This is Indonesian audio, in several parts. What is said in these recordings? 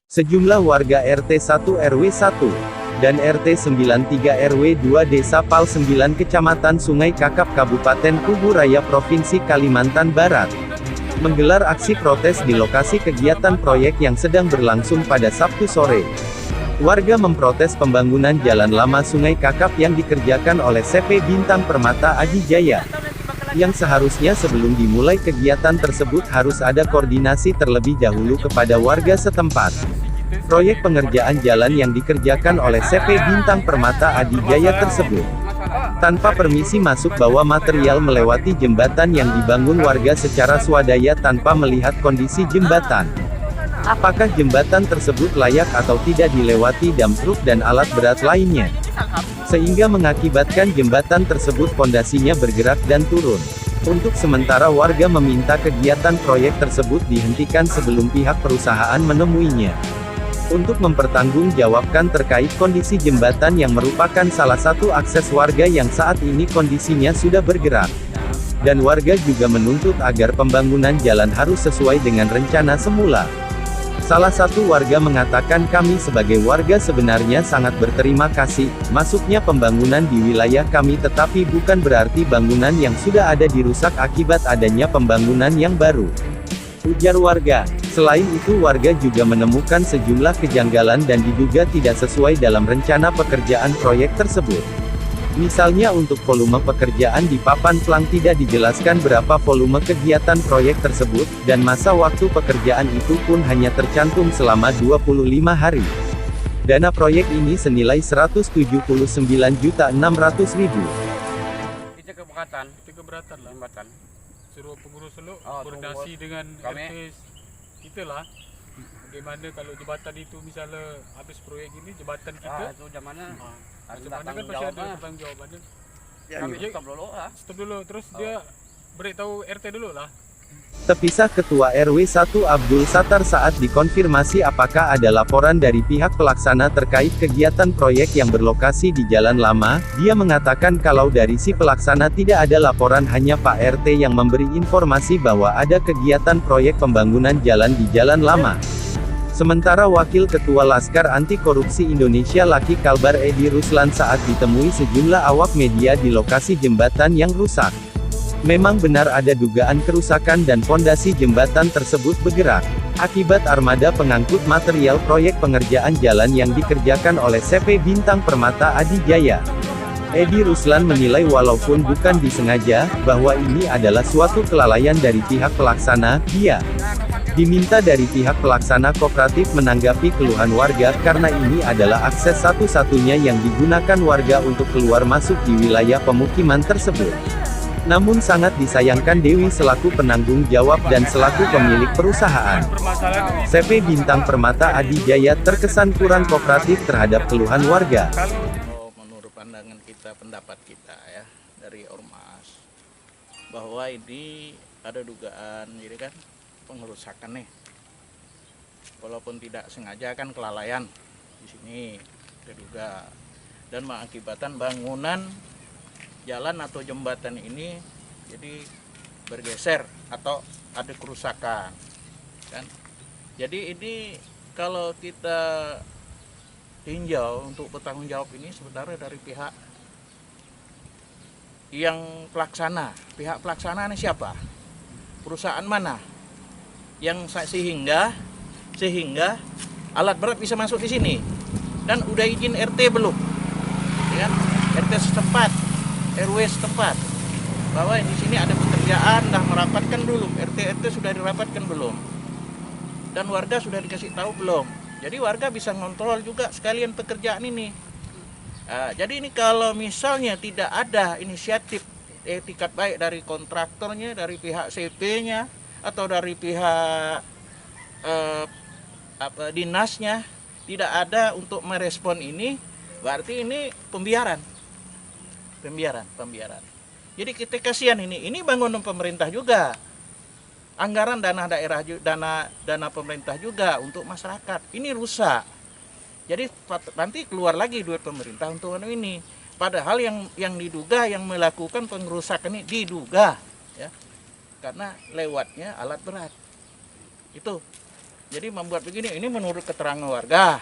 Sejumlah warga RT 1 RW 1 dan RT 93 RW 2 Desa Pal 9 Kecamatan Sungai Kakap Kabupaten Kubu Raya Provinsi Kalimantan Barat menggelar aksi protes di lokasi kegiatan proyek yang sedang berlangsung pada Sabtu sore. Warga memprotes pembangunan jalan lama Sungai Kakap yang dikerjakan oleh CP Bintang Permata Adi Jaya, yang seharusnya sebelum dimulai kegiatan tersebut harus ada koordinasi terlebih dahulu kepada warga setempat. Proyek pengerjaan jalan yang dikerjakan oleh CP Bintang Permata Adi Jaya tersebut tanpa permisi masuk bawa material melewati jembatan yang dibangun warga secara swadaya tanpa melihat kondisi jembatan. Apakah jembatan tersebut layak atau tidak dilewati dam truk dan alat berat lainnya, sehingga mengakibatkan jembatan tersebut pondasinya bergerak dan turun. Untuk sementara warga meminta kegiatan proyek tersebut dihentikan sebelum pihak perusahaan menemuinya, untuk mempertanggungjawabkan terkait kondisi jembatan yang merupakan salah satu akses warga yang saat ini kondisinya sudah bergerak. Dan warga juga menuntut agar pembangunan jalan harus sesuai dengan rencana semula. Salah satu warga mengatakan, kami sebagai warga sebenarnya sangat berterima kasih masuknya pembangunan di wilayah kami, tetapi bukan berarti bangunan yang sudah ada dirusak akibat adanya pembangunan yang baru, ujar warga. Selain itu warga juga menemukan sejumlah kejanggalan dan diduga tidak sesuai dalam rencana pekerjaan proyek tersebut. Misalnya untuk volume pekerjaan di papan plang tidak dijelaskan berapa volume kegiatan proyek tersebut, dan masa waktu pekerjaan itu pun hanya tercantum selama 25 hari. Dana proyek ini senilai 179.600.000. Kita keberatan lah. Suruh pengurus dulu koordinasi dengan RT kita lah. Bagaimana kalau jembatan itu misalnya habis proyek ini jembatan kita itu zamannya jembatan kan pasti ada pertanggungjawabannya. Kami stop dulu terus dia beritahu RT dulu lah. Terpisah Ketua RW 1 Abdul Sattar saat dikonfirmasi apakah ada laporan dari pihak pelaksana terkait kegiatan proyek yang berlokasi di Jalan Lama, dia mengatakan kalau dari si pelaksana tidak ada laporan, hanya Pak RT yang memberi informasi bahwa ada kegiatan proyek pembangunan jalan di Jalan Lama. Sementara Wakil Ketua Laskar Anti Korupsi Indonesia Laki Kalbar Edi Ruslan saat ditemui sejumlah awak media di lokasi jembatan yang rusak, memang benar ada dugaan kerusakan dan pondasi jembatan tersebut bergerak akibat armada pengangkut material proyek pengerjaan jalan yang dikerjakan oleh CP Bintang Permata Adi Jaya. Edi Ruslan menilai walaupun bukan disengaja, bahwa ini adalah suatu kelalaian dari pihak pelaksana. Dia diminta dari pihak pelaksana kooperatif menanggapi keluhan warga, karena ini adalah akses satu-satunya yang digunakan warga untuk keluar masuk di wilayah pemukiman tersebut. Namun sangat disayangkan Dewi selaku penanggung jawab dan selaku pemilik perusahaan CP Bintang Permata Adi Jaya terkesan kurang kooperatif terhadap keluhan warga. Menurut pandangan kita, pendapat kita ya, dari Ormas, bahwa ini ada dugaan jadi kan pengerusakan nih, walaupun tidak sengaja kan kelalaian di sini diduga, dan mengakibatkan bangunan jalan atau jembatan ini jadi bergeser atau ada kerusakan kan. Jadi ini kalau kita tinjau untuk bertanggung jawab ini sebenarnya dari pihak yang pelaksana. Pihak pelaksana ini siapa? Perusahaan mana yang sehingga alat berat bisa masuk di sini, dan udah izin RT belum, ya kan? RT setempat, RW setempat, bahwa di sini ada pekerjaan, dah merapatkan belum? RT sudah dirapatkan belum? Dan warga sudah dikasih tahu belum? Jadi warga bisa ngontrol juga sekalian pekerjaan ini. Jadi ini kalau misalnya tidak ada inisiatif etikat baik dari kontraktornya, dari pihak CP-nya, atau dari pihak dinasnya, tidak ada untuk merespon ini, berarti ini pembiaran. Jadi kita kasihan ini bangunan pemerintah juga, anggaran dana daerah, dana pemerintah juga untuk masyarakat, ini rusak. Jadi nanti keluar lagi duit pemerintah untuk ini, padahal yang diduga yang melakukan pengerusakan ini diduga ya, karena lewatnya alat berat itu. Jadi membuat begini, ini menurut keterangan warga.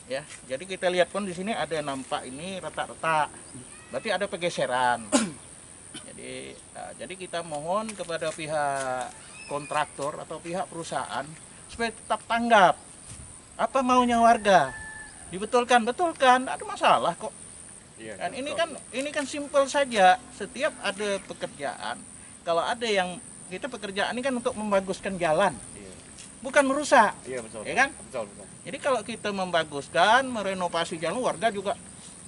Ya, jadi kita lihat pun di sini ada nampak ini retak-retak. Berarti ada pergeseran. Jadi kita mohon kepada pihak kontraktor atau pihak perusahaan supaya tetap tanggap apa maunya warga. Dibetulkan, ada masalah kok. Dan ini kan simpel saja. Setiap ada pekerjaan, kalau ada yang kita pekerjaan ini kan untuk membaguskan jalan, bukan merusak. Iya betul. Ya kan? Betul. Jadi kalau kita membaguskan, merenovasi jalan, warga juga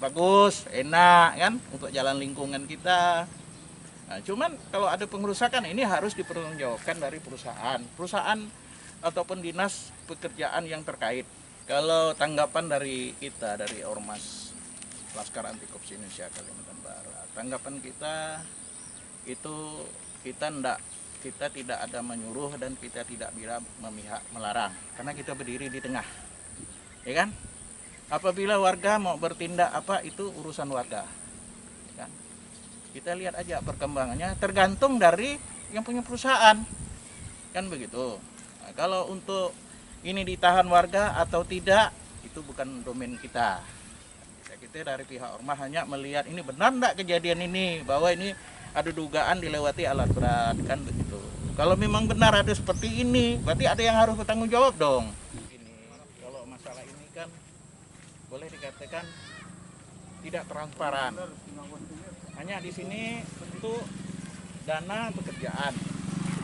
bagus, enak kan untuk jalan lingkungan kita. Nah, cuman kalau ada pengerusakan ini harus dipertanggungjawabkan dari perusahaan ataupun dinas pekerjaan yang terkait. Kalau tanggapan dari kita dari Ormas Laskar Anti Korupsi Indonesia Kalimantan Barat, tanggapan kita itu kita tidak ada menyuruh dan kita tidak bisa memihak melarang karena kita berdiri di tengah, ya kan? Apabila warga mau bertindak apa itu urusan warga, ya kan? Kita lihat aja perkembangannya tergantung dari yang punya perusahaan, kan begitu. Nah, kalau untuk ini ditahan warga atau tidak itu bukan domain kita. Kita dari pihak Ormas hanya melihat ini benar enggak kejadian ini, bahwa ini ada dugaan dilewati alat berat, kan begitu. Kalau memang benar ada seperti ini, berarti ada yang harus bertanggung jawab dong. Ini kalau masalah ini kan boleh dikatakan tidak transparan. Hanya di sini untuk dana pekerjaan,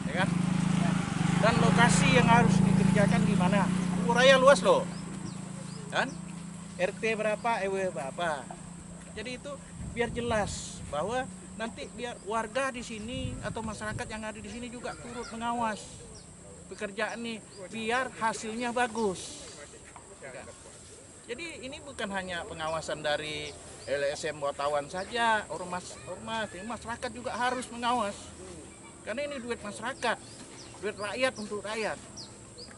ya kan? Dan lokasi yang harus dikerjakan di mana? Raya luas loh, kan? RT berapa, EW berapa. Jadi itu biar jelas bahwa nanti biar warga di sini atau masyarakat yang ada di sini juga turut mengawas pekerjaan ini biar hasilnya bagus. Jadi ini bukan hanya pengawasan dari LSM wartawan saja, ormas, masyarakat juga harus mengawas. Karena ini duit masyarakat, duit rakyat untuk rakyat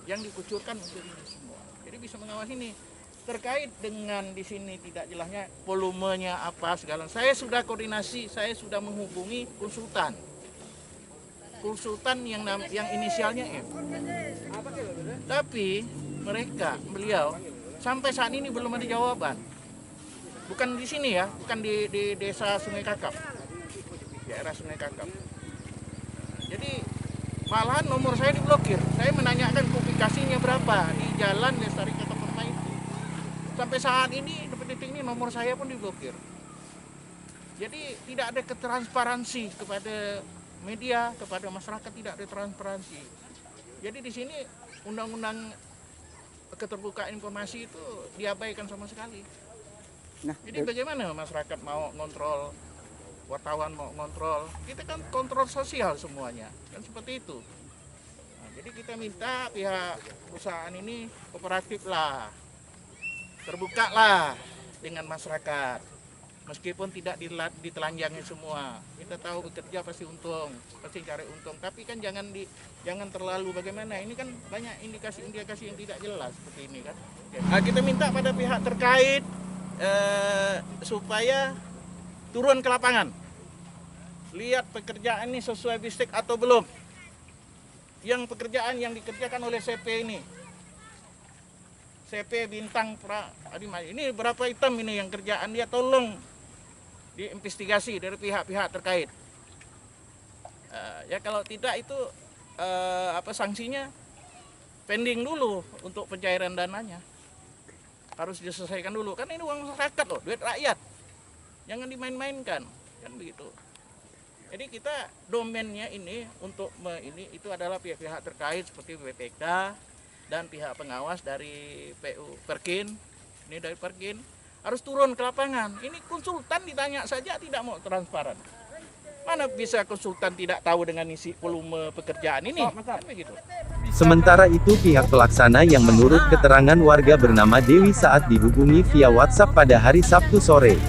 yang dikucurkan untuk ini semua. Jadi bisa mengawas ini. Terkait dengan di sini tidak jelasnya volumenya apa segala. Saya sudah koordinasi, saya sudah menghubungi konsultan yang inisialnya M. Tapi beliau sampai saat ini belum ada jawaban. Bukan di sini ya, bukan di desa Sungai Kakap, daerah Sungai Kakap. Jadi malahan nomor saya diblokir. Saya menanyakan publikasinya berapa di Jalan Lestari Kota Permai itu. Sampai saat ini, detik ini nomor saya pun diblokir. Jadi tidak ada ketransparansi kepada media, kepada masyarakat tidak ada transparansi. Jadi di sini undang-undang keterbukaan informasi itu diabaikan sama sekali. Nah, jadi bagaimana masyarakat mau ngontrol, wartawan mau ngontrol, kita kan kontrol sosial semuanya, kan seperti itu. Nah, jadi kita minta pihak perusahaan ini kooperatif lah, terbuka lah dengan masyarakat, meskipun tidak ditelanjangi semua. Kita tahu bekerja pasti untung, pasti cari untung, tapi kan jangan terlalu bagaimana. Ini kan banyak indikasi yang tidak jelas seperti ini kan. Nah, kita minta pada pihak terkait supaya turun ke lapangan, lihat pekerjaan ini sesuai bistik atau belum. Yang pekerjaan yang dikerjakan oleh CP ini, CP Bintang ini berapa item ini yang kerjaan dia, tolong diinvestigasi dari pihak-pihak terkait. Ya kalau tidak itu sanksinya pending dulu untuk pencairan dananya. Harus diselesaikan dulu, kan ini uang masyarakat loh, duit rakyat, jangan dimain-mainkan, kan begitu. Jadi kita domainnya ini untuk ini itu adalah pihak-pihak terkait seperti BPK dan pihak pengawas dari PU Perkin, ini dari Perkin harus turun ke lapangan. Ini konsultan ditanya saja tidak mau transparan. Mana bisa konsultan tidak tahu dengan isi volume pekerjaan ini? Kan begitu. Sementara itu pihak pelaksana yang menurut keterangan warga bernama Dewi saat dihubungi via WhatsApp pada hari Sabtu sore.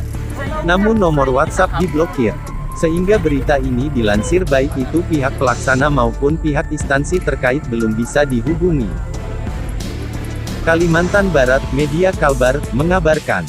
Namun nomor WhatsApp diblokir. Sehingga berita ini dilansir baik itu pihak pelaksana maupun pihak instansi terkait belum bisa dihubungi. Kalimantan Barat, Media Kalbar, mengabarkan.